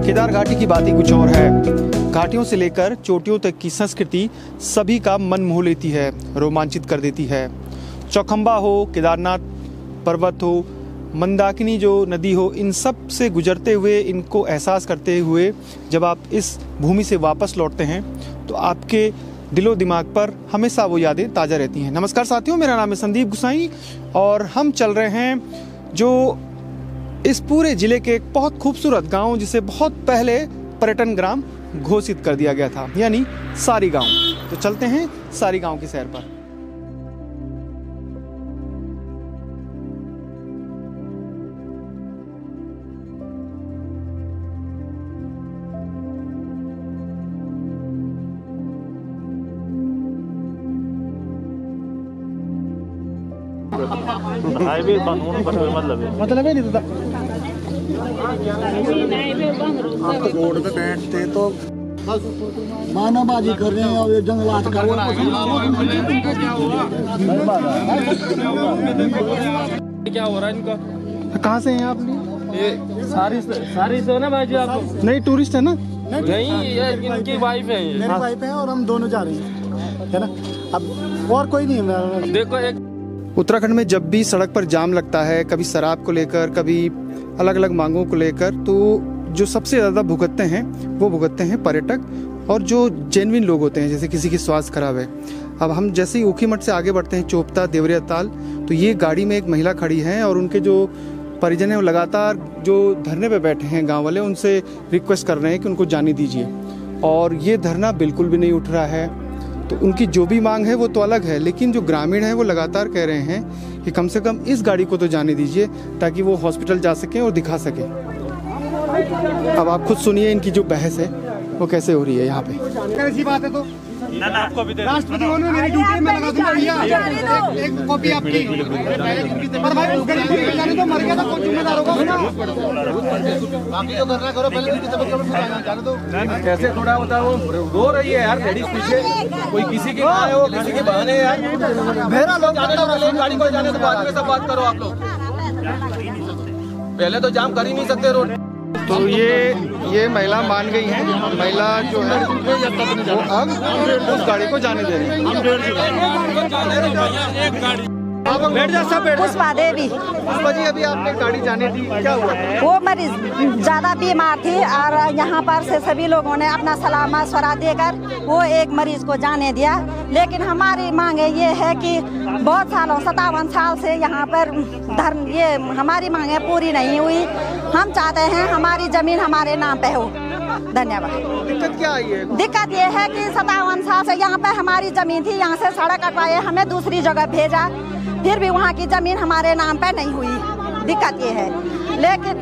केदार घाटी की बात ही कुछ और है। घाटियों से लेकर चोटियों तक की संस्कृति सभी का मन मोह लेती है, रोमांचित कर देती है। चौखंबा हो, केदारनाथ पर्वत हो, मंदाकिनी जो नदी हो, इन सब से गुजरते हुए, इनको एहसास करते हुए जब आप इस भूमि से वापस लौटते हैं तो आपके दिलो दिमाग पर हमेशा वो यादें ताज़ा रहती हैं। नमस्कार साथियों, मेरा नाम है संदीप गुसाई और हम चल रहे हैं जो इस पूरे ज़िले के एक बहुत खूबसूरत गांव जिसे बहुत पहले पर्यटन ग्राम घोषित कर दिया गया था, यानी सारी गांव। तो चलते हैं सारी गांव की सैर पर। हाईवे बंद होने का कोई मतलब है नहीं। आप तो रोड पे बैठते तो मानाबाजी कर रहे हैं और ये जंगलात कर रहे हैं। क्या हो रहा है इनका? कहाँ से हैं आप? ये सारी से ना भाई जी, आप नहीं टूरिस्ट है ना? नहीं, ये इनकी वाइफ है। ये मेरी वाइफ है और हम दोनों जा रहे हैं, है ना। अब और कोई नहीं है। देखो, एक उत्तराखंड में जब भी सड़क पर जाम लगता है, कभी शराब को लेकर, कभी अलग अलग मांगों को लेकर, तो जो सबसे ज़्यादा भुगतते हैं वो भुगतते हैं पर्यटक और जो जेन्युइन लोग होते हैं, जैसे किसी की स्वास्थ्य खराब है। अब हम जैसे ही ऊखीमठ से आगे बढ़ते हैं चोपता देवरिया ताल, तो ये गाड़ी में एक महिला खड़ी है और उनके जो परिजन हैं वो लगातार जो धरने पे बैठे हैं गाँव वाले, उनसे रिक्वेस्ट कर रहे हैं कि उनको जाने दीजिए। और ये धरना बिल्कुल भी नहीं उठ रहा है। तो उनकी जो भी मांग है वो तो अलग है, लेकिन जो ग्रामीण हैं वो लगातार कह रहे हैं कि कम से कम इस गाड़ी को तो जाने दीजिए ताकि वो हॉस्पिटल जा सकें और दिखा सकें। अब आप खुद सुनिए इनकी जो बहस है वो कैसे हो रही है यहाँ पे। ऐसी बात है तो आपको भी राष्ट्रपति होने मेरी ड्यूटी में लगा दूंगा भैया, एक कॉपी आपकी। पर भाई उस गरीब को जाने तो मर गया था, कौन जिम्मेदार होगा? बाकी जो करना करो, पहले उनकी तबीयत जाने दो। कैसे थोड़ा होता है, वो रो रही है यार लेडीज पीछे, कोई किसी की माँ है, वो किसी के बहन है यार। मेरा लोग जाने दो, पहले गाड़ी को जाने दो, बाद में सब बात करो आप लोग। पहले तो जाम कर ही नहीं सकते रोड। तो ये महिला मान गई है, महिला जो है वो अब उस गाड़ी को जाने दे रही है। बैठ जा, सब बैठ। पुष्पा देवी। पुष्पा जी, अभी आपने गाड़ी जाने दी, क्या हुआ? वो मरीज ज्यादा बीमार थी और यहाँ पर से सभी लोगों ने अपना सलाह मशवरा देकर वो एक मरीज को जाने दिया। लेकिन हमारी मांग ये है कि बहुत सालों 57 साल से यहाँ पर ये हमारी मांगे पूरी नहीं हुई। हम चाहते हैं हमारी जमीन हमारे नाम पे हो। धन्यवाद। दिक्कत क्या आई है? दिक्कत ये है कि 57 साल से यहाँ पे हमारी जमीन थी, यहाँ से सड़क कटवाए, हमें दूसरी जगह भेजा, फिर भी वहाँ की जमीन हमारे नाम पे नहीं हुई। दिक्कत ये है। लेकिन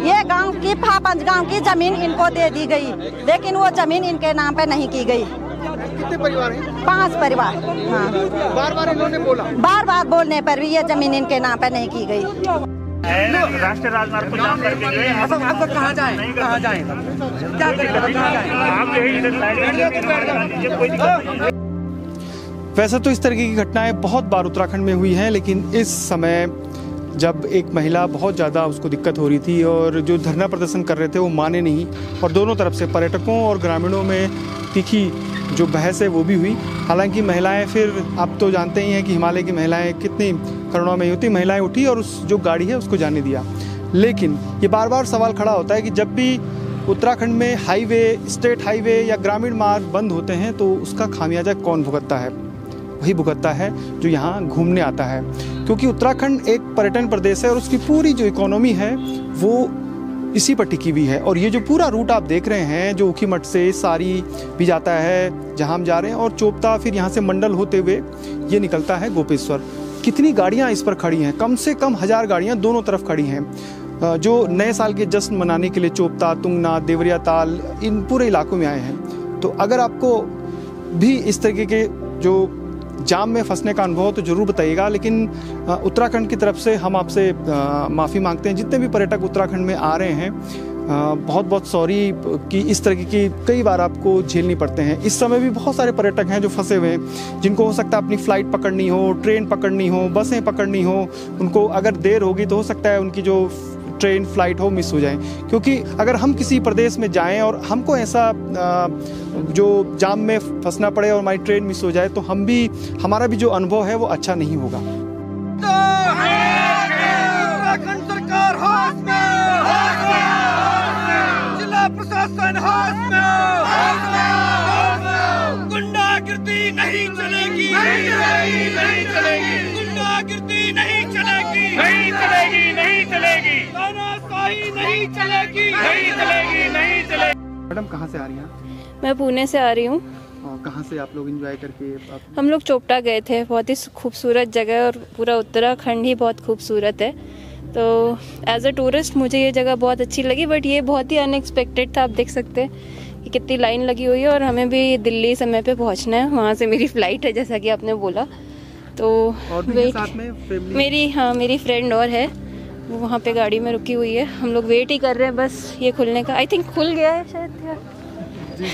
ये गांव की फापंज गांव की जमीन इनको दे दी गई, लेकिन वो जमीन इनके नाम पे नहीं की गई। कितने परिवार हैं? 5 परिवार। हाँ, बार बार इन्होंने बोला, बार बार बोलने पर भी ये जमीन इनके नाम पे नहीं की गई। राष्ट्रीय राजमार्ग को जाम करके गए। अब कहाँ जाएं? कहाँ जाएं? क्या करें? कहाँ जाएं? आप यही इधर साइड कोई दिक्कत नहीं। वैसे तो इस तरह की घटनाएं बहुत बार उत्तराखंड में हुई हैं, लेकिन इस समय जब एक महिला बहुत ज़्यादा उसको दिक्कत हो रही थी और जो धरना प्रदर्शन कर रहे थे वो माने नहीं, और दोनों तरफ से पर्यटकों और ग्रामीणों में तीखी जो बहस है वो भी हुई। हालांकि महिलाएं, फिर आप तो जानते ही हैं कि हिमालय की महिलाएं कितनी करुणामयी होती, महिलाएं उठी और उस जो गाड़ी है उसको जाने दिया। लेकिन ये बार बार सवाल खड़ा होता है कि जब भी उत्तराखंड में हाईवे, स्टेट हाईवे या ग्रामीण मार्ग बंद होते हैं तो उसका खामियाजा कौन भुगतता है? वही भुगतता है जो यहाँ घूमने आता है, क्योंकि उत्तराखंड एक पर्यटन प्रदेश है और उसकी पूरी जो इकोनॉमी है वो इसी पर टिकी हुई है। और ये जो पूरा रूट आप देख रहे हैं, जो ऊखीमठ से सारी भी जाता है जहाँ हम जा रहे हैं, और चोपता, फिर यहाँ से मंडल होते हुए ये निकलता है गोपेश्वर। कितनी गाड़ियाँ इस पर खड़ी हैं, कम से कम 1000 गाड़ियाँ दोनों तरफ खड़ी हैं, जो नए साल के जश्न मनाने के लिए चोपता, तुंगनाथ, देवरिया ताल, इन पूरे इलाकों में आए हैं। तो अगर आपको भी इस तरीके के जो जाम में फंसने का अनुभव तो ज़रूर बताइएगा। लेकिन उत्तराखंड की तरफ से हम आपसे माफ़ी मांगते हैं, जितने भी पर्यटक उत्तराखंड में आ रहे हैं, बहुत बहुत सॉरी कि इस तरह की कई बार आपको झेलनी पड़ते हैं। इस समय भी बहुत सारे पर्यटक हैं जो फंसे हुए हैं, जिनको हो सकता है अपनी फ़्लाइट पकड़नी हो, ट्रेन पकड़नी हो, बसें पकड़नी हो। उनको अगर देर होगी तो हो सकता है उनकी जो ट्रेन फ्लाइट हो मिस हो जाएं। क्योंकि अगर हम किसी प्रदेश में जाएं और हमको ऐसा जो जाम में फंसना पड़े और हमारी ट्रेन मिस हो जाए तो हमारा भी जो अनुभव है वो अच्छा नहीं होगा। उत्तराखंड सरकार होश में, जिला प्रशासन होश में, गुंडागिर्दी नहीं चलेगी, गुंडागिर्दी नहीं चलेगी, नहीं चलेगी, तानाशाही नहीं चलेगी। मैडम कहाँ से आ रही हैं? मैं पुणे से आ रही हूँ। और कहाँ से आप लोग एंजॉय करके? हम लोग चोपटा गए थे, बहुत ही खूबसूरत जगह है और पूरा उत्तराखंड ही बहुत खूबसूरत है। तो एज अ टूरिस्ट मुझे ये जगह बहुत अच्छी लगी, बट ये बहुत ही अनएक्सपेक्टेड था। आप देख सकते हैं कि कितनी लाइन लगी हुई है और हमें भी दिल्ली समय पे पहुंचना है, वहाँ से मेरी फ़्लाइट है जैसा कि आपने बोला। तो और भी साथ में मेरी फ्रेंड और है, वो वहाँ पे गाड़ी में रुकी हुई है। हम लोग वेट ही कर रहे हैं बस ये खुलने का। आई थिंक खुल गया है शायद। जी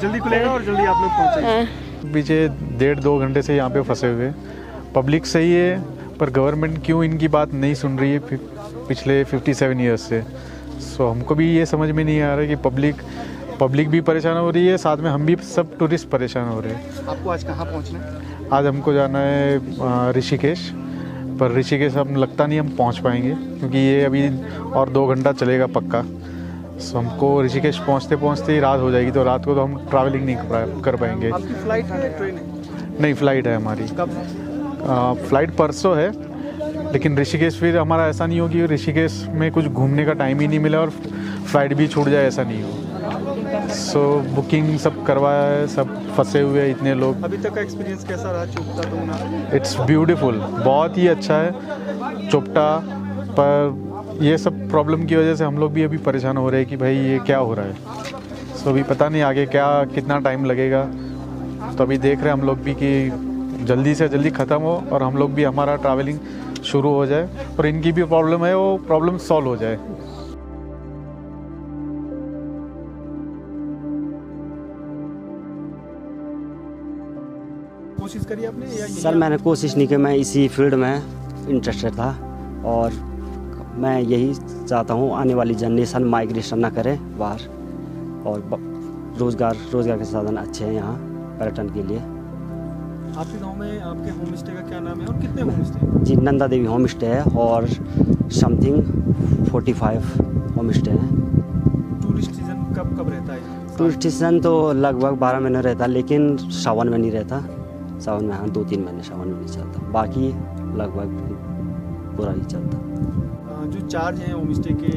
जल्दी खुलेगा और जल्दी आप लोग पहुँचेंगे। पीछे 1.5-2 घंटे से यहाँ पे फंसे हुए। पब्लिक सही है पर गवर्नमेंट क्यों इनकी बात नहीं सुन रही है पिछले 57 ईयर्स से। सो हमको भी ये समझ में नहीं आ रहा है कि पब्लिक भी परेशान हो रही है, साथ में हम भी सब टूरिस्ट परेशान हो रहे हैं। आपको आज कहाँ पहुँचना है? आज हमको जाना है ऋषिकेश, पर ऋषिकेश हम लगता नहीं हम पहुँच पाएंगे क्योंकि ये अभी और 2 घंटा चलेगा पक्का। सो हमको ऋषिकेश पहुँचते ही रात हो जाएगी, तो रात को तो हम ट्रैवलिंग नहीं कर पाएंगे। आपकी फ्लाइट है ट्रेन है? नहीं, फ़्लाइट है हमारी। कब? फ़्लाइट परसों है, लेकिन ऋषिकेश फिर हमारा ऐसा नहीं हो कि ऋषिकेश में कुछ घूमने का टाइम ही नहीं मिला और फ़्लाइट भी छूट जाए, ऐसा नहीं हो। सो बुकिंग सब करवाया है, सब फंसे हुए हैं इतने लोग। अभी तक का एक्सपीरियंस कैसा रहा चोपटा तुंगनाथ? इट्स ब्यूटीफुल, बहुत ही अच्छा है चोपटा। पर ये सब प्रॉब्लम की वजह से हम लोग भी अभी परेशान हो रहे हैं कि भाई ये क्या हो रहा है। सो अभी पता नहीं आगे कितना टाइम लगेगा। तो अभी देख रहे हैं हम लोग भी कि जल्दी से जल्दी ख़त्म हो और हम लोग भी हमारा ट्रैवलिंग शुरू हो जाए और इनकी भी प्रॉब्लम है वो प्रॉब्लम सॉल्व हो जाए। कोशिश करी आपने या सर मैंने कोशिश नहीं की, मैं इसी फील्ड में इंटरेस्टेड था और मैं यही चाहता हूँ आने वाली जनरेशन माइग्रेशन ना करे बाहर, और रोज़गार के साधन अच्छे हैं यहाँ पर्यटन के लिए। आपके गांव में आपके होम स्टे का क्या नाम है और कितने होम स्टे? जी नंदा देवी होम स्टे है और समथिंग 45 होम स्टे हैं। टूरिस्ट सीजन कब रहता है? टूरिस्ट सीजन तो लगभग 12 महीने रहता, लेकिन सावन में नहीं रहता। सावन में हाँ 2-3 महीने सावन में नहीं चलता, बाकी लगभग पूरा ही चलता। जो चार्ज हैं होम स्टे के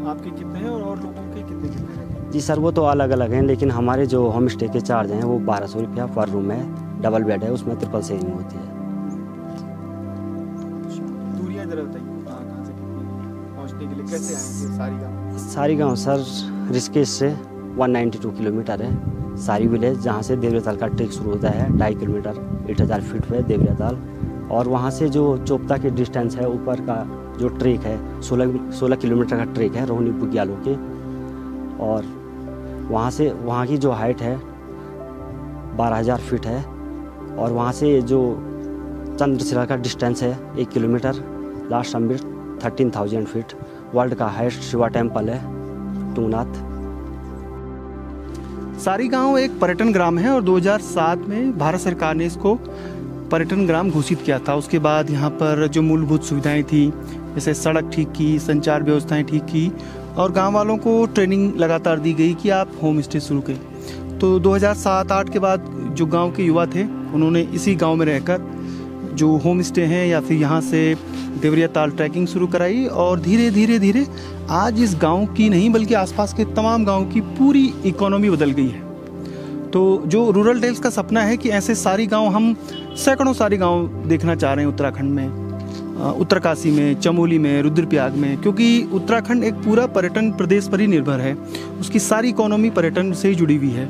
आपके कितने हैं और लोगों के कितने हैं? जी सर वो तो अलग अलग हैं, लेकिन हमारे जो होम स्टे के चार्ज हैं वो 1200 रुपया पर रूम है। डबल बेड है, उसमें ट्रिपल शेयरिंग होती है। दूरियां जरा बताइए कहाँ से कितनी पहुँचने के लिए कैसे आएंगे? सारी गाँव सर ऋषिकेश से 192 किलोमीटर है। सारी विलेज जहाँ से देवरियाताल का ट्रेक शुरू होता है 2.5 किलोमीटर 8000 फीट पे देवरियाताल, और वहाँ से जो चोपता के डिस्टेंस है ऊपर का जो ट्रेक है 16 किलोमीटर का ट्रेक है रोहिणी बुग्यालों के, और वहाँ की जो हाइट है 12000 फीट है, और वहाँ से जो चंद्रशिला का डिस्टेंस है 1 kilometre, last summit 13,000 feet. World का हाईएस्ट शिवा टेम्पल है तुंगनाथ। सारी गांव एक पर्यटन ग्राम है और 2007 में भारत सरकार ने इसको पर्यटन ग्राम घोषित किया था। उसके बाद यहाँ पर जो मूलभूत सुविधाएं थी जैसे सड़क ठीक की, संचार व्यवस्थाएं ठीक की और गांव वालों को ट्रेनिंग लगातार दी गई कि आप होम स्टे शुरू करें। तो 2007-8 के बाद जो गांव के युवा थे उन्होंने इसी गांव में रहकर जो होम स्टे हैं या फिर यहाँ से देवरियाताल ट्रैकिंग शुरू कराई, और धीरे धीरे आज इस गांव की नहीं बल्कि आसपास के तमाम गांव की पूरी इकोनॉमी बदल गई है। तो जो रूरल डेल्स का सपना है कि ऐसे सारी गांव, हम सैकड़ों सारे गांव देखना चाह रहे हैं उत्तराखंड में, उत्तरकाशी में, चमोली में, रुद्रप्रयाग में, क्योंकि उत्तराखंड एक पूरा पर्यटन प्रदेश पर ही निर्भर है। उसकी सारी इकोनॉमी पर्यटन से ही जुड़ी हुई है।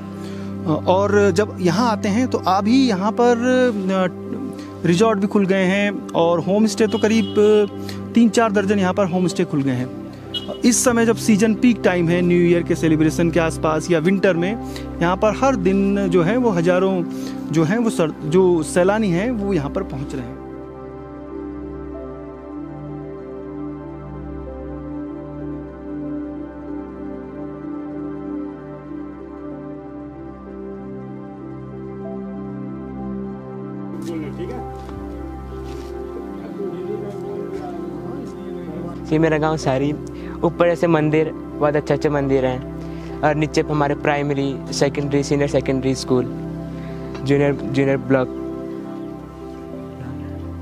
और जब यहाँ आते हैं तो अभी यहाँ पर रिजॉर्ट भी खुल गए हैं और होम स्टे तो करीब 3-4 दर्जन यहाँ पर होम स्टे खुल गए हैं। इस समय जब सीजन पीक टाइम है न्यू ईयर के सेलिब्रेशन के आसपास या विंटर में, यहाँ पर हर दिन जो है वो हज़ारों जो हैं वो जो सैलानी हैं वो यहाँ पर पहुँच रहे हैं। ये मेरा गांव सारी। ऊपर ऐसे मंदिर, बहुत अच्छे मंदिर हैं, और नीचे हमारे primary, secondary, senior secondary school, junior block.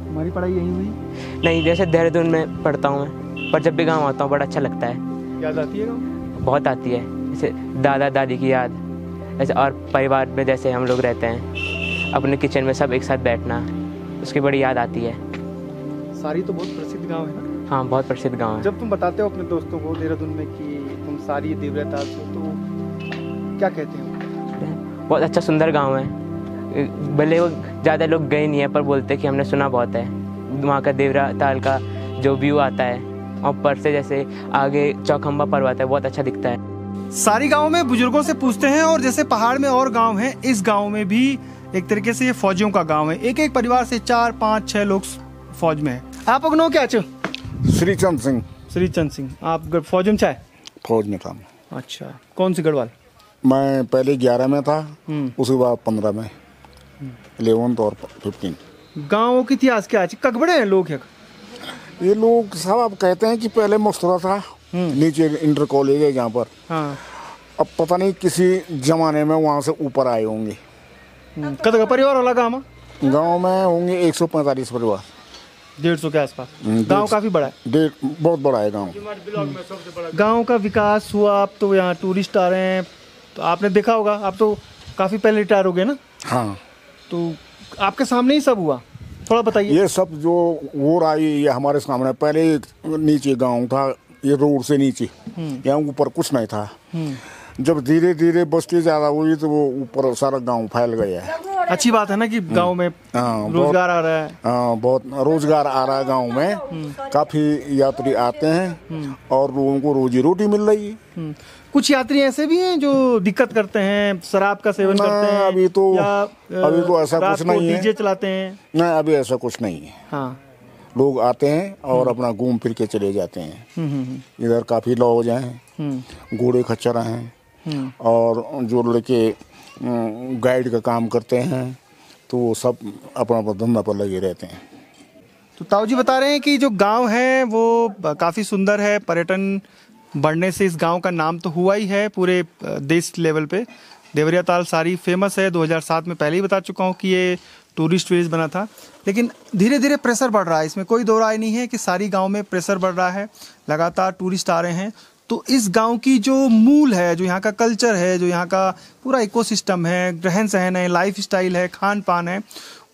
हमारी पढ़ाई यहीं हुई? नहीं, जैसे देहरादून में पढ़ता हूँ मैं, पर जब भी गाँव आता हूँ बड़ा अच्छा लगता है। याद आती है गाँव? बहुत आती है, जैसे दादा दादी की याद, ऐसे, और परिवार में जैसे हम लोग रहते हैं अपने किचन में सब एक साथ बैठना, उसकी बड़ी याद आती है। सारी तो बहुत प्रसिद्ध गांव है ना? हाँ, बहुत प्रसिद्ध गांव है। जब तुम बताते हो अपने दोस्तों को देहरादून में कि तुम सारी देवरिया ताल से, तो क्या कहते हो? बहुत अच्छा सुंदर गांव है, भले वो ज़्यादा लोग गए नहीं है पर बोलते कि हमने सुना बहुत है। वहाँ का देवरिया ताल का जो व्यू आता है, और ऊपर से जैसे आगे चौखंबा पर्वत है, बहुत अच्छा दिखता है। सारी गांव में बुजुर्गों से पूछते हैं, और जैसे पहाड़ में और गांव हैं, इस गांव में भी एक तरीके से ये फौजियों का गांव है। एक एक परिवार से 4, 5, 6 लोग फौज में हैं। आप अपनो क्या चो? श्रीचंद सिंह। श्रीचंद सिंह, आप फौज में चाहे? फौज में था। अच्छा, कौन सी गढ़वाल? मैं पहले 11 में था, उसके बाद 15 में, 11th और 15। गाँव के इतिहास क्या है? कब बड़े हैं लोग? ये लोग सब अब कहते हैं कि पहले मस्तूरा था, नीचे इंटर कॉलेज है जहाँ पर। हाँ। अब पता नहीं किसी जमाने में वहाँ से ऊपर आए होंगे। कद का परिवार वाला गाँव में? गाँव में होंगे 145 परिवार, 150 के आसपास। गांव काफी बड़ा है। बहुत बड़ा है गांव। गांव का विकास हुआ, अब तो यहाँ टूरिस्ट आ रहे हैं, तो आपने देखा होगा, आप तो काफी पहले रिटायर हो गए ना? हाँ। तो आपके सामने ही सब हुआ, थोड़ा बताइए। ये सब जो वो आई, ये हमारे सामने। पहले नीचे गांव था, ये रोड से नीचे, यहाँ ऊपर कुछ नहीं था। जब धीरे धीरे बस्ती ज्यादा हुई तो वो ऊपर सारा गांव फैल गया है। अच्छी बात है ना कि गांव में रोजगार आ रहा है। हाँ, बहुत रोजगार आ रहा है गांव में। काफी यात्री आते हैं और लोगों को रोजी रोटी मिल रही है। कुछ यात्री ऐसे भी हैं जो दिक्कत करते हैं, शराब का सेवन करते हैं, अभी तो ऐसा कुछ नहीं है। डीजे चलाते हैं? नहीं, अभी ऐसा कुछ नहीं है। हाँ, लोग आते हैं और अपना घूम फिर के चले जाते हैं। इधर काफी लॉज हैं, घोड़े खच्चर हैं, और जो लड़के गाइड का काम करते हैं तो वो सब अपना धंधा पर लगे रहते हैं। तो ताऊ जी बता रहे हैं कि जो गांव है वो काफ़ी सुंदर है। पर्यटन बढ़ने से इस गांव का नाम तो हुआ ही है पूरे देश लेवल पे। देवरिया ताल सारी फेमस है। 2007 में पहले ही बता चुका हूँ कि ये टूरिस्ट विलेज बना था, लेकिन धीरे धीरे प्रेशर बढ़ रहा है। इसमें कोई दो राय नहीं है कि सारी गांव में प्रेशर बढ़ रहा है, लगातार टूरिस्ट आ रहे हैं। तो इस गांव की जो मूल है, जो यहाँ का कल्चर है, जो यहाँ का पूरा इकोसिस्टम है, रहन सहन है, लाइफ स्टाइल है, खान पान है,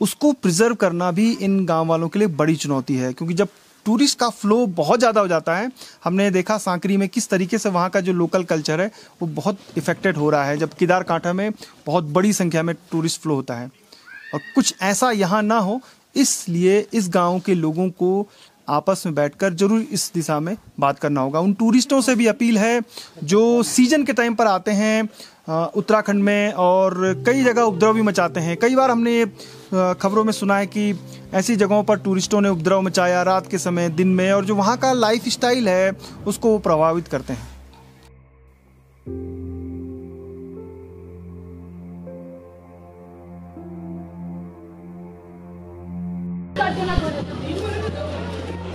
उसको प्रिजर्व करना भी इन गांव वालों के लिए बड़ी चुनौती है। क्योंकि जब टूरिस्ट का फ्लो बहुत ज़्यादा हो जाता है, हमने देखा सांकरी में किस तरीके से वहाँ का जो लोकल कल्चर है वो बहुत इफेक्टेड हो रहा है, जब केदारकांठा में बहुत बड़ी संख्या में टूरिस्ट फ्लो होता है। और कुछ ऐसा यहाँ ना हो, इसलिए इस गाँव के लोगों को आपस में बैठकर जरूर इस दिशा में बात करना होगा। उन टूरिस्टों से भी अपील है जो सीजन के टाइम पर आते हैं उत्तराखंड में और कई जगह उपद्रव भी मचाते हैं। कई बार हमने खबरों में सुना है कि ऐसी जगहों पर टूरिस्टों ने उपद्रव मचाया रात के समय, दिन में, और जो वहाँ का लाइफ स्टाइल है उसको वो प्रभावित करते हैं।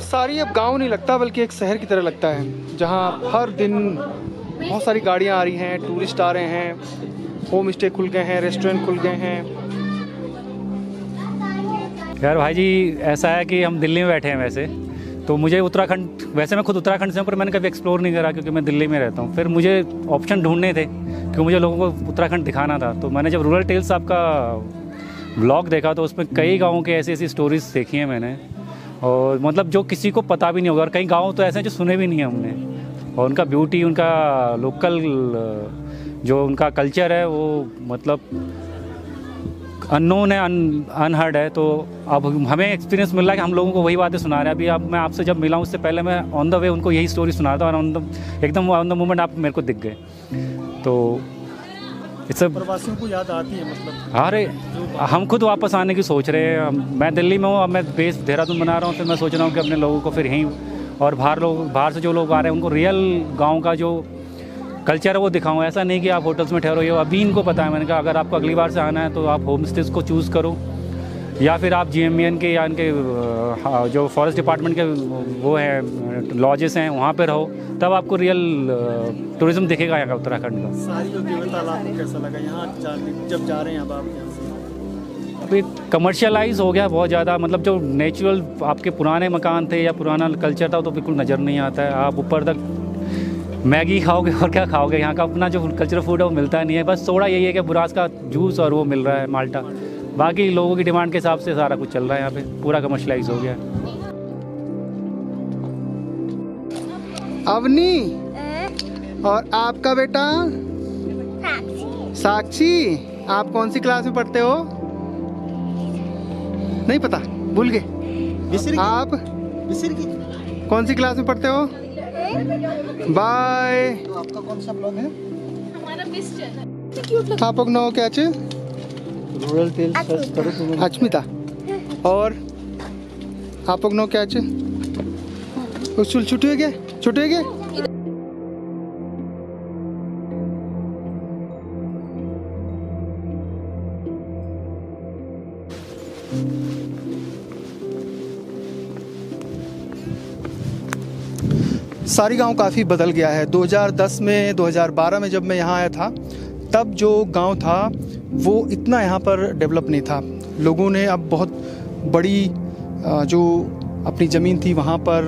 सारी अब गांव नहीं लगता बल्कि एक शहर की तरह लगता है, जहां हर दिन बहुत सारी गाड़ियां आ रही हैं, टूरिस्ट आ रहे हैं, होम स्टे खुल गए हैं, रेस्टोरेंट खुल गए हैं। यार भाई जी, ऐसा है कि हम दिल्ली में बैठे हैं। वैसे तो मुझे उत्तराखंड, वैसे मैं खुद उत्तराखंड से हूँ, पर मैंने कभी एक्सप्लोर नहीं करा क्योंकि मैं दिल्ली में रहता हूँ। फिर मुझे ऑप्शन ढूंढने थे क्योंकि मुझे लोगों को उत्तराखंड दिखाना था। तो मैंने जब रूरल टेल्स आपका ब्लॉग देखा तो उसमें कई गाँवों की ऐसी ऐसी स्टोरीज देखी हैं मैंने, और मतलब जो किसी को पता भी नहीं होगा। और कई गाँव तो ऐसे हैं जो सुने भी नहीं है हमने, और उनका ब्यूटी, उनका लोकल जो उनका कल्चर है वो मतलब अननोन है, अनहर्ड है। तो अब हमें एक्सपीरियंस मिल रहा है कि हम लोगों को वही बातें सुना रहे हैं। अभी अब मैं आपसे जब मिला उससे पहले मैं ऑन द वे उनको यही स्टोरी सुना रहा था, और एकदम ऑन द मोमेंट आप मेरे को दिख गए। तो प्रवासियों को याद आती है मतलब। अरे हम खुद वापस आने की सोच रहे हैं। मैं दिल्ली में हूँ, अब मैं बेस देहरादून बना रहा हूँ, फिर मैं सोच रहा हूँ कि अपने लोगों को फिर यहीं, और बाहर से जो लोग आ रहे हैं उनको रियल गांव का जो कल्चर है वो दिखाऊँ। ऐसा नहीं कि आप होटल्स में ठहरो। ये अभी इनको पता है, मैंने कहा अगर आपको अगली बार से आना है तो आप होम स्टेज को चूज़ करो, या फिर आप GMBN के या इनके जो फॉरेस्ट डिपार्टमेंट के वो हैं लॉजेस हैं वहाँ पे रहो, तब आपको रियल टूरिज्म दिखेगा यहाँ का उत्तराखंड का। सारी जो देवर तालाब को कैसा लगा यहाँ जब जा रहे हैं अब आप यहाँ से? अभी कमर्शियलाइज हो गया बहुत ज़्यादा, मतलब जो नेचुरल आपके पुराने मकान थे या पुराना कल्चर था तो बिल्कुल नज़र नहीं आता है। आप ऊपर तक मैगी खाओगे और क्या खाओगे, यहाँ का अपना जो कल्चरल फूड है वो मिलता नहीं है। बस थोड़ा यही है कि बुरास का जूस और वो मिल रहा है माल्टा, बाकी लोगों की डिमांड के हिसाब से सारा कुछ चल रहा है यहाँ पे, पूरा कमर्शलाइज हो गया है। अवनी, और आपका बेटा साक्षी, आप कौन सी क्लास में पढ़ते हो? नहीं पता, भूल गए आप? कौन सी क्लास में पढ़ते हो? बाय। आपका कौन सा ब्लॉग है? हमारा मिस चैनल। आप लोग नो क्या चे? रूरल टेल सर्च करो तुम। अचमिता। और आप लोग नो क्या चे? स्कूल छुट्टी हो गया? छुट्टी हो गया? सारी गांव काफ़ी बदल गया है। 2010 में 2012 में जब मैं यहाँ आया था तब जो गांव था वो इतना यहाँ पर डेवलप नहीं था। लोगों ने अब बहुत बड़ी जो अपनी ज़मीन थी वहाँ पर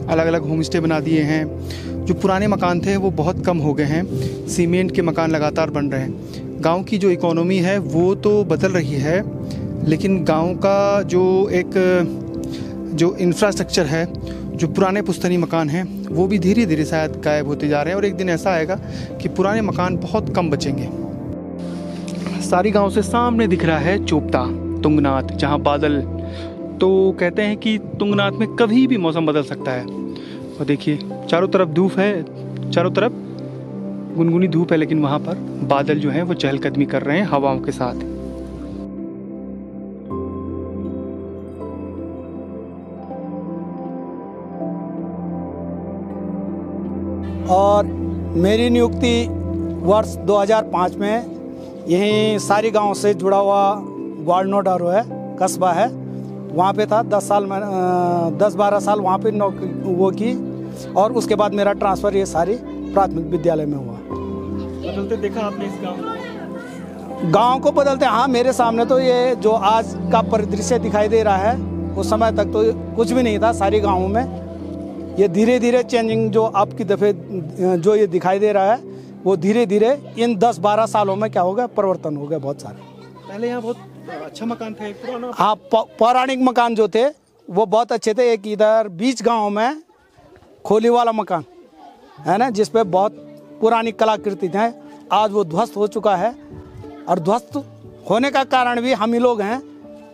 अलग अलग होम स्टे बना दिए हैं। जो पुराने मकान थे वो बहुत कम हो गए हैं, सीमेंट के मकान लगातार बन रहे हैं। गांव की जो इकोनॉमी है वो तो बदल रही है, लेकिन गांव का जो इंफ्रास्ट्रक्चर है, जो पुराने पुश्तैनी मकान हैं वो भी धीरे धीरे शायद गायब होते जा रहे हैं और एक दिन ऐसा आएगा कि पुराने मकान बहुत कम बचेंगे। सारी गांव से सामने दिख रहा है चोपता तुंगनाथ, जहां बादल, तो कहते हैं कि तुंगनाथ में कभी भी मौसम बदल सकता है। और देखिए चारों तरफ धूप है, चारों तरफ गुनगुनी धूप है, लेकिन वहाँ पर बादल जो हैं वो चहलकदमी कर रहे हैं हवाओं के साथ। और मेरी नियुक्ति वर्ष 2005 में यहीं सारी गांव से जुड़ा हुआ ग्वालनोडारो है, कस्बा है, वहाँ पे था। 10-12 साल वहाँ पे नौकरी वो की और उसके बाद मेरा ट्रांसफ़र ये सारी प्राथमिक विद्यालय में हुआ। बदलते देखा आपने इस गांव को बदलते? हाँ, मेरे सामने तो ये जो आज का परिदृश्य दिखाई दे रहा है उस समय तक तो कुछ भी नहीं था सारी गाँवों में। ये धीरे धीरे चेंजिंग जो आपकी दफ़े जो ये दिखाई दे रहा है वो धीरे धीरे इन 10-12 सालों में क्या हो गया, परिवर्तन हो गया बहुत सारे। पहले यहाँ बहुत अच्छा मकान था, एक पुराना। हाँ, पौराणिक मकान जो थे वो बहुत अच्छे थे। एक इधर बीच गांव में खोली वाला मकान है ना, जिसपे बहुत पुरानी कलाकृति है, आज वो ध्वस्त हो चुका है। और ध्वस्त होने का कारण भी हम ही लोग हैं,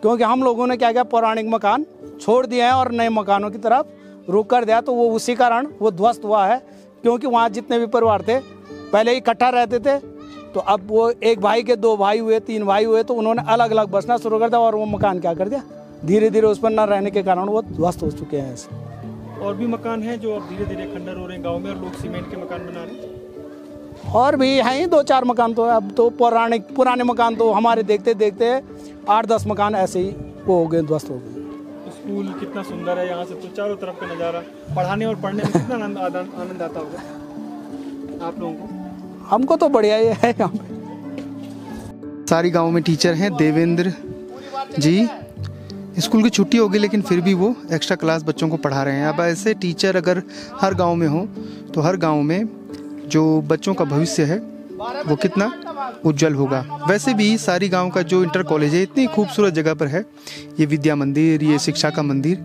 क्योंकि हम लोगों ने क्या किया, पौराणिक मकान छोड़ दिए हैं और नए मकानों की तरफ रुख कर दिया, तो वो उसी कारण वो ध्वस्त हुआ है। क्योंकि वहाँ जितने भी परिवार थे पहले इकट्ठा रहते थे, तो अब वो एक भाई के 2 भाई हुए, 3 भाई हुए, तो उन्होंने अलग अलग बसना शुरू कर दिया और वो मकान क्या कर दिया, धीरे धीरे उस पर न रहने के कारण वो ध्वस्त हो चुके हैं ऐसे। और भी मकान हैं जो अब धीरे धीरे खंडर हो रहे हैं गाँव में और लोग सीमेंट के मकान बना रहे हैं। और भी हैं ही 2-4 मकान, तो अब तो पुराने मकान तो हमारे देखते देखते 8-10 मकान ऐसे ही वो हो गए, ध्वस्त हो गए। स्कूल कितना सुंदर है, यहाँ से तो चारों तरफ का नज़ारा, पढ़ाने और पढ़ने में कितना आनंद आता होगा आप लोगों को? हमको तो बढ़िया ही है यहाँ पे। सारी गांव में टीचर हैं देवेंद्र जी। स्कूल की छुट्टी होगी लेकिन फिर भी वो एक्स्ट्रा क्लास बच्चों को पढ़ा रहे हैं। अब ऐसे टीचर अगर हर गांव में हो तो हर गांव में जो बच्चों का भविष्य है वो कितना उज्जवल होगा। वैसे भी सारी गांव का जो इंटर कॉलेज है इतनी खूबसूरत जगह पर है। ये विद्या मंदिर, ये शिक्षा का मंदिर,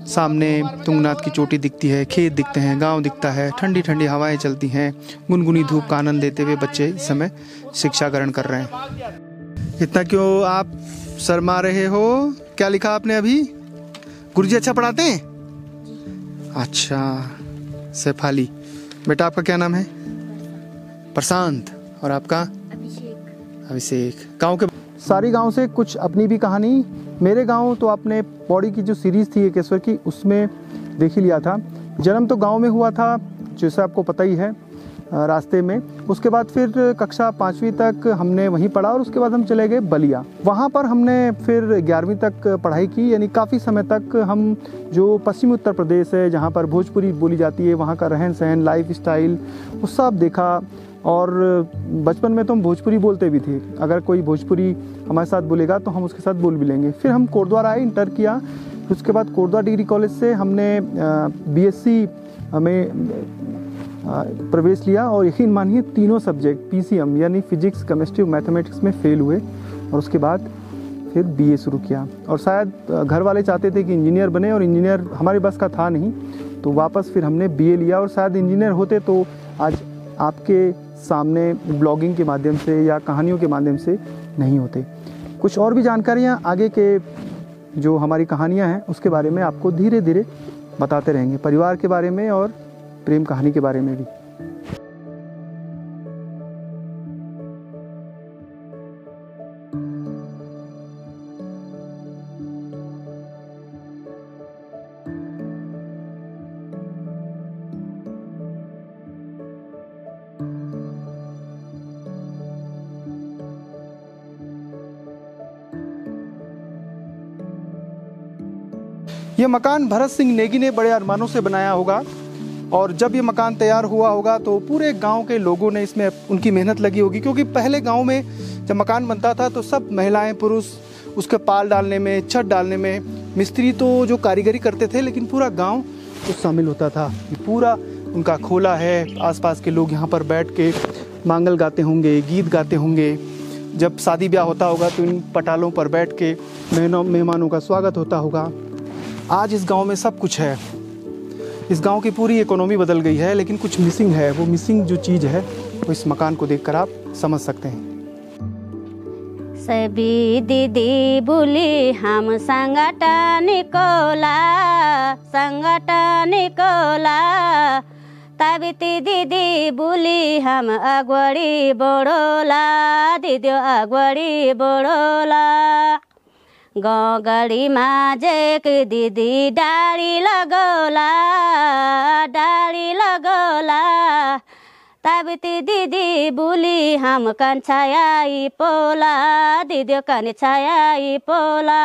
सामने तुंगनाथ की चोटी दिखती है, खेत दिखते हैं, गांव दिखता है, ठंडी ठंडी हवाएं चलती हैं, गुनगुनी धूप का आनंद लेते हुए बच्चे इस समय शिक्षा ग्रहण कर रहे हैं। इतना क्यों आप शर्मा रहे हो? क्या लिखा आपने अभी? गुरुजी अच्छा पढ़ाते हैं? अच्छा, सैफाली। बेटा आपका क्या नाम है? प्रशांत। और आपका? अभिषेक। गांव के सारी गांव से कुछ अपनी भी कहानी। मेरे गांव तो आपने पौड़ी की जो सीरीज़ थी एकेश्वर की उसमें देख ही लिया था। जन्म तो गांव में हुआ था जैसे आपको पता ही है, रास्ते में। उसके बाद फिर कक्षा 5वीं तक हमने वहीं पढ़ा और उसके बाद हम चले गए बलिया। वहाँ पर हमने फिर 11वीं तक पढ़ाई की, यानी काफ़ी समय तक हम जो पश्चिमी उत्तर प्रदेश है जहाँ पर भोजपुरी बोली जाती है, वहाँ का रहन सहन, लाइफ स्टाइल, वो सब देखा। और बचपन में तो हम भोजपुरी बोलते भी थे, अगर कोई भोजपुरी हमारे साथ बोलेगा तो हम उसके साथ बोल भी लेंगे। फिर हम कोटद्वार आए, इंटर किया। उसके बाद कोटद्वार डिग्री कॉलेज से हमने बीएससी में प्रवेश लिया और यकीन मानिए तीनों सब्जेक्ट पीसीएम यानी फिजिक्स, केमिस्ट्री और मैथमेटिक्स में फेल हुए। और उसके बाद फिर बीए शुरू किया। और शायद घर वाले चाहते थे कि इंजीनियर बने और इंजीनियर हमारे बस का था नहीं, तो वापस फिर हमने बीए लिया। और शायद इंजीनियर होते तो आज आपके सामने ब्लॉगिंग के माध्यम से या कहानियों के माध्यम से नहीं होते। कुछ और भी जानकारियाँ आगे के जो हमारी कहानियाँ हैं उसके बारे में आपको धीरे धीरे बताते रहेंगे, परिवार के बारे में और प्रेम कहानी के बारे में भी। ये मकान भरत सिंह नेगी ने बड़े अरमानों से बनाया होगा और जब ये मकान तैयार हुआ होगा तो पूरे गांव के लोगों ने इसमें उनकी मेहनत लगी होगी, क्योंकि पहले गांव में जब मकान बनता था तो सब महिलाएं पुरुष उसके पाल डालने में, छत डालने में, मिस्त्री तो जो कारीगरी करते थे, लेकिन पूरा गांव तो शामिल होता था। ये पूरा उनका खोला है। आसपास के लोग यहाँ पर बैठ के मांगल गाते होंगे, गीत गाते होंगे। जब शादी ब्याह होता होगा तो इन पटालों पर बैठ के मेहमानों का स्वागत होता होगा। आज इस गांव में सब कुछ है। इस गांव की पूरी इकोनॉमी बदल गई है, लेकिन कुछ मिसिंग है। वो मिसिंग जो चीज़ है वो इस मकान को देखकर आप समझ सकते हैं। सभी दीदी बोली हम संगठन निकोला तबिती दीदी बोली हम अगवड़ी बड़ोला दीदी अगवड़ी बड़ोला गौगड़ी माजेक दीदी डाली लगोला तबिती दीदी बोली हम कंछाई पोला दीदी कंछाई पोला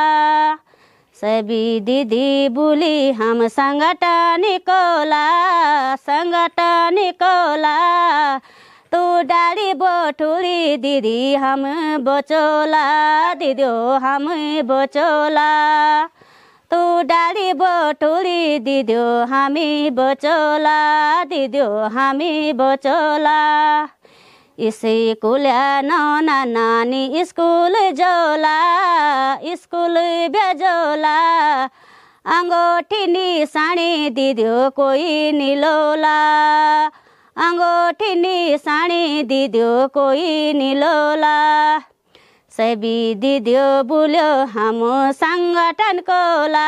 सभी दीदी बोली हम संगठन निकोला तू डाली बोठुली दीदी हम बचोला दीदी हम बचोला तू डाली बोठुली दीदी हमी बचोला दीदी हमी बचोला स्कूल नौना नानी स्कूल बेजोला अंगूठी निशानी दीदियो कोई निलोला अंगूठी निशानी दीदियो कोई निलोला सभी दीदियो बोलो हम संगठन कोला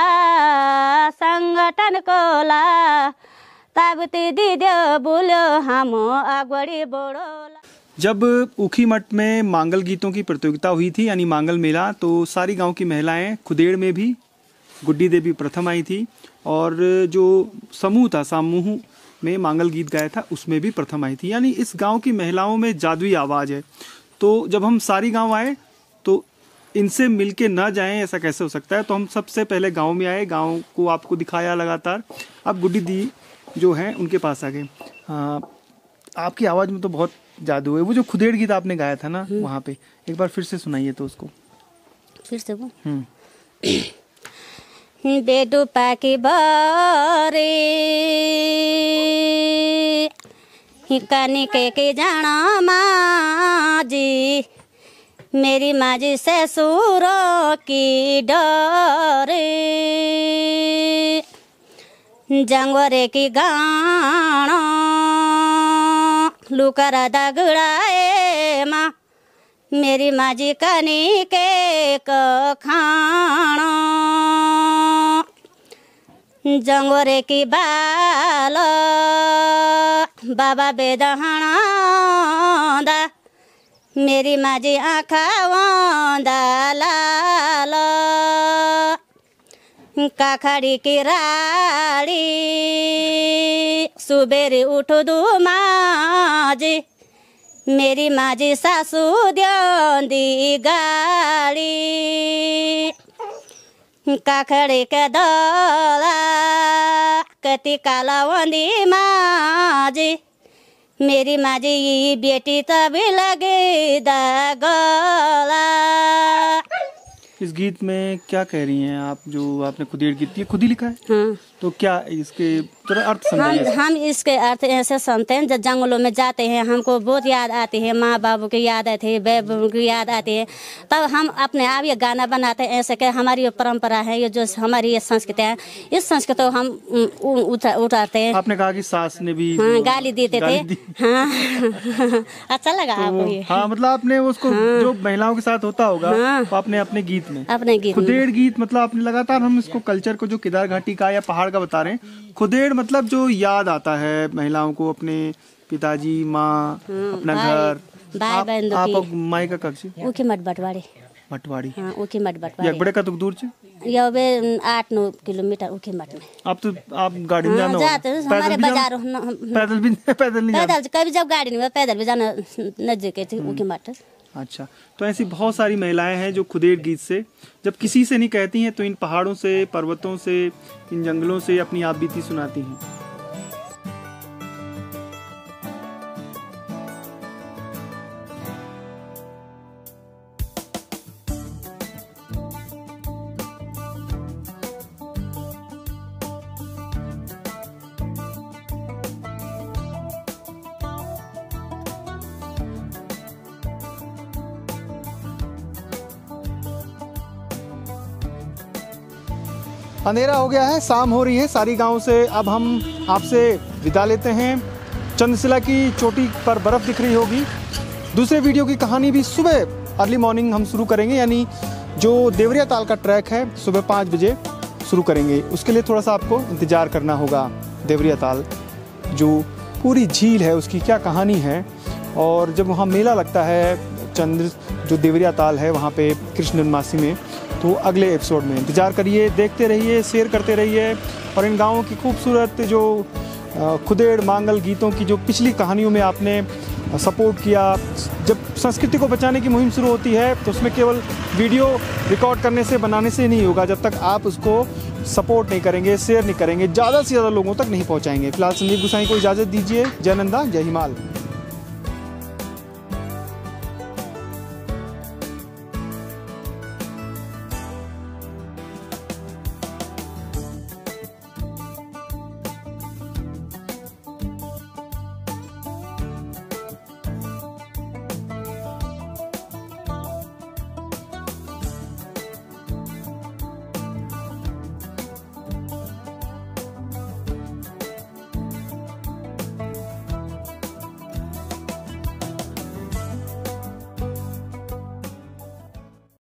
तबती दीदियो बोलो हम अगवड़ी बड़ोला। जब ऊखी मठ में मांगल गीतों की प्रतियोगिता हुई थी यानी मांगल मेला, तो सारी गांव की महिलाएं, खुदेड़ में भी गुड्डी देवी प्रथम आई थी और जो समूह था समूह में मांगल गीत गाया था उसमें भी प्रथम आई थी। यानी इस गांव की महिलाओं में जादुई आवाज़ है। तो जब हम सारी गांव आए तो इनसे मिलके न जाएं ऐसा कैसे हो सकता है। तो हम सबसे पहले गांव में आए, गांव को आपको दिखाया लगातार। अब गुड्डी दी जो हैं उनके पास आ गए। आपकी आवाज़ में तो बहुत जादू है। वो जो खुदेड़ गीत आपने गाया था ना वहाँ पे, एक बार फिर से सुनाइए तो उसको। फिर से वो बेडू पाकी बारे कानी के जाना माजी मेरी माजी से सूरों की डरे जंगवरे की गाना लुकरा दगड़ाए माँ मेरी माजी कनी के खाना जंगोरे की बाल बाबा बेदहना दा मेरी माजी आँखा वांदा लाल काखड़ी की राड़ी सुबेरे उठो दो माझी मेरी माझी सासू द्योंदी गाड़ी काखड़ी के दला कति कालावंदी माझी मेरी माझी बेटी तभी लगे गला। इस गीत में क्या कह रही हैं आप? जो आपने खुदेड़ गीत ये खुद ही लिखा है? हाँ। तो क्या इसके थोड़ा अर्थ समझाइए। हम इसके अर्थ ऐसे सुनते हैं, जब जंगलों में जाते हैं हमको बहुत याद आती है, माँ बाबू की याद आती है, बाबू की याद आती है, तब हम अपने आप ये गाना बनाते हैं। ऐसे कि हमारी ये परंपरा है, ये जो हमारी ये संस्कृति है, इस संस्कृति को हम उतारते हैं। आपने कहा कि सास ने भी गाली देते थे। हाँ अच्छा लगा आपको ये? हाँ, मतलब आपने उसको जो महिलाओं के साथ होता होगा तो आपने अपने गीत में खुदेड़ गीत, मतलब आपने लगातार हम इसको कल्चर को जो केदार घाटी का या पहाड़ का बता रहे हैं, खुदेड़ मतलब जो याद आता है महिलाओं को अपने पिताजी, माँ, अपना घर, आप माई का कक्ष उकी मठ बटवाड़ी हाँ उकी मठ बटवाड़ी बड़े का तुक दूर छे ये 8-9 किलोमीटर उकी मठ में। आप गाड़ी में जाना जाते हैं हमारे बाजार पैदल नहीं कभी जब गाड़ी नहीं पैदल भी जाना नजदीक है उकी मठ। अच्छा, तो ऐसी बहुत सारी महिलाएं हैं जो खुदेड़ गीत से जब किसी से नहीं कहती हैं तो इन पहाड़ों से, पर्वतों से, इन जंगलों से अपनी आप बीती सुनाती हैं। अंधेरा हो गया है, शाम हो रही है सारी गांव से। अब हम आपसे विदा लेते हैं। चंद्रशिला की चोटी पर बर्फ़ दिख रही होगी। दूसरे वीडियो की कहानी भी सुबह अर्ली मॉर्निंग हम शुरू करेंगे, यानी जो देवरिया ताल का ट्रैक है सुबह 5 बजे शुरू करेंगे। उसके लिए थोड़ा सा आपको इंतज़ार करना होगा। देवरिया ताल जो पूरी झील है उसकी क्या कहानी है, और जब वहाँ मेला लगता है जो देवरिया ताल है वहाँ पे कृष्ण जन्माष्टमी में, तो अगले एपिसोड में इंतज़ार करिए, देखते रहिए, शेयर करते रहिए। और इन गाँवों की खूबसूरत जो खुदेड़ मांगल गीतों की जो पिछली कहानियों में आपने सपोर्ट किया, जब संस्कृति को बचाने की मुहिम शुरू होती है तो उसमें केवल वीडियो रिकॉर्ड करने से, बनाने से नहीं होगा, जब तक आप उसको सपोर्ट नहीं करेंगे, शेयर नहीं करेंगे, ज़्यादा से ज़्यादा लोगों तक नहीं पहुँचाएंगे। फिलहाल संदीप गुसाई को इजाज़त दीजिए। जय नंदा, जय हिमाल।